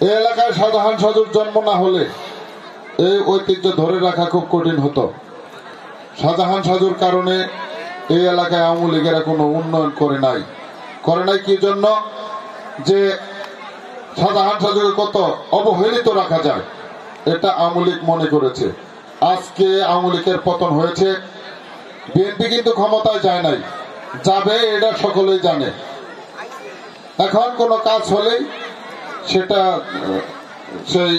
এই এলাকায় শাহজাহান সাজুর জন্ম না হলে এই ঐতিহ্য ধরে রাখা খুব কঠিন হতো। শাহজাহান সাজুর কারণে এই এলাকায় আওয়ামী লীগেরা কোনো উন্নয়ন করে নাই কি জন্য? যে শাহজাহান সাজুকে কত অবহেলিত রাখা যায় এটা আওয়ামী লীগ মনে করেছে। আজকে আওয়ামী লীগের পতন হয়েছে, বিএনপি কিন্তু ক্ষমতায় যায় নাই, যাবে এটা সকলেই জানে। এখন কোন কাজ হলেই সেটা সেই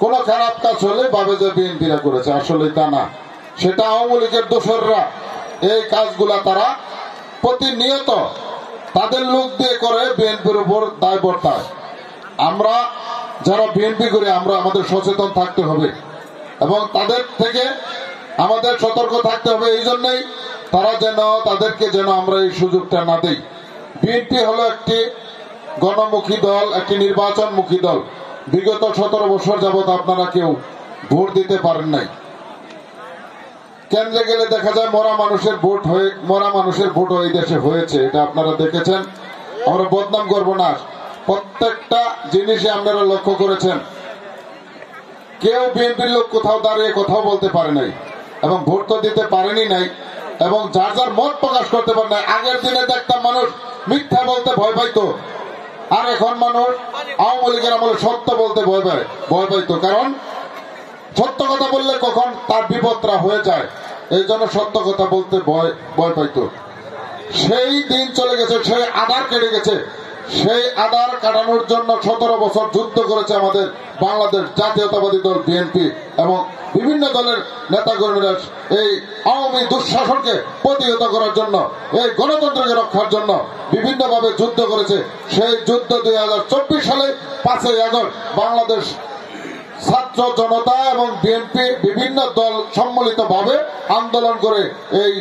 কোন খারাপ কাজ হলে ভাবে যে বিএনপিরা করেছে, আসলে তা না। সেটা আওয়ামী লীগের দোসররা এই কাজগুলা তারা প্রতিনিয়ত তাদের লোক দিয়ে করে, বিএনপির উপর দায় বর্তায়। আমরা যারা বিএনপি করি আমরা আমাদের সচেতন থাকতে হবে এবং তাদের থেকে আমাদের সতর্ক থাকতে হবে। এই জন্যই তাদেরকে যেন আমরা এই সুযোগটা না দেই। বিএনপি হলো একটি গণমুখী দল, একটি নির্বাচনমুখী দল। বিগত 17 বছর যাবৎ আপনারা কেউ ভোট দিতে পারেন নাই। কেন্দ্রে গেলে দেখা যায় মরা মানুষের ভোট এই দেশে হয়েছে, এটা আপনারা দেখেছেন। আমরা বদনাম করবো না, প্রত্যেকটা জিনিসে আপনারা লক্ষ্য করেছেন। কেউ বিএনপির লোক কোথাও দাঁড়িয়ে কথাও বলতে পারে নাই এবং ভোট তো দিতে পারেনি নাই এবং যার যার মত প্রকাশ করতে পারে নাই। আগের দিনে দেখতাম মানুষ মিথ্যা বলতে ভয় পাইতো, আর এখন মানুষ আওয়ামী লীগের আমলে সত্য বলতে ভয় পাইতো। কারণ সত্য কথা বললে কখন তার বিপদটা হয়ে যায়, এই জন্য সত্য কথা বলতে ভয় পাইতো। সেই দিন চলে গেছে, সেই আধার কেটে গেছে। সেই আধার কাটানোর জন্য 17 বছর যুদ্ধ করেছে আমাদের বাংলাদেশ জাতীয়তাবাদী দল বিএনপি এবং বিভিন্ন দলের নেতাকর্মীরা এই আওয়ামী দুঃশাসনকে প্রতিহত করার জন্য, এই গণতন্ত্রকে রক্ষার জন্য বিভিন্নভাবে যুদ্ধ করেছে। সেই যুদ্ধ 2024 সালে 5ই আগস্ট বাংলাদেশ ছাত্র জনতা এবং বিএনপি বিভিন্ন দল সম্মিলিতভাবে আন্দোলন করে এই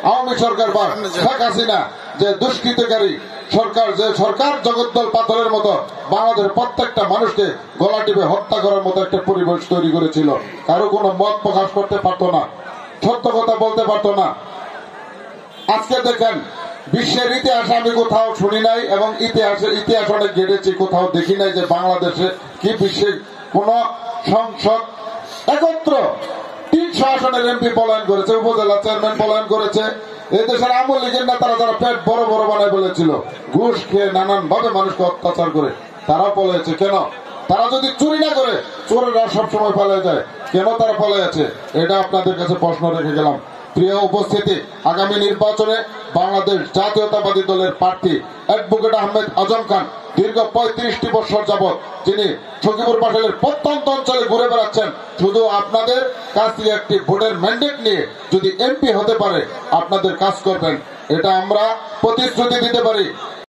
আওয়ামী সরকার বা শেখ হাসিনা যে দুষ্কৃতকারী সরকার, যে সরকার জগদ্দল পাথরের মতো বাংলাদেশের প্রত্যেকটা মানুষকে গলা টিপে হত্যা করার মতো একটা পরিবেশ তৈরি করেছিল। কারো কোনো মত প্রকাশ করতে পারতো না, সত্য কথা বলতে পারতো না। আজকে দেখেন বিশ্বের ইতিহাসে আমি কোথাও শুনি নাই এবং ইতিহাস অনেক ঘেটেছি, কোথাও দেখি নাই যে বাংলাদেশে কি বিশ্বের কোন সংসদ একত্র 300 আসনের এমপি পলায়ন করেছে, উপজেলা চেয়ারম্যান পলায়ন করেছে। এই দেশের আওয়ামী লীগের নেতারা যারা পেট বড় বড় বানায় বলেছিল, ঘুষ খেয়ে নানান ভাবে মানুষকে অত্যাচার করে, তারা পলাইছে কেন? তারা যদি চুরি না করে, চোরেরা সবসময় পালিয়ে যায়, কেন তারা পালিয়েছে? এটা আপনাদের কাছে প্রশ্ন রেখে গেলাম। প্রিয় উপস্থিতি, আগামী নির্বাচনে বাংলাদেশ জাতীয়তাবাদী দলের প্রার্থী অ্যাডভোকেট আহমেদ আজম খান দীর্ঘ 35টি বছর যাবৎ যিনি সখীপুর পাটালের প্রত্যন্ত অঞ্চলে ঘুরে বেড়াচ্ছেন, শুধু আপনাদের কাছ থেকে একটি ভোটের ম্যান্ডেট নিয়ে যদি এমপি হতে পারে আপনাদের কাজ করবেন, এটা আমরা প্রতিশ্রুতি দিতে পারি।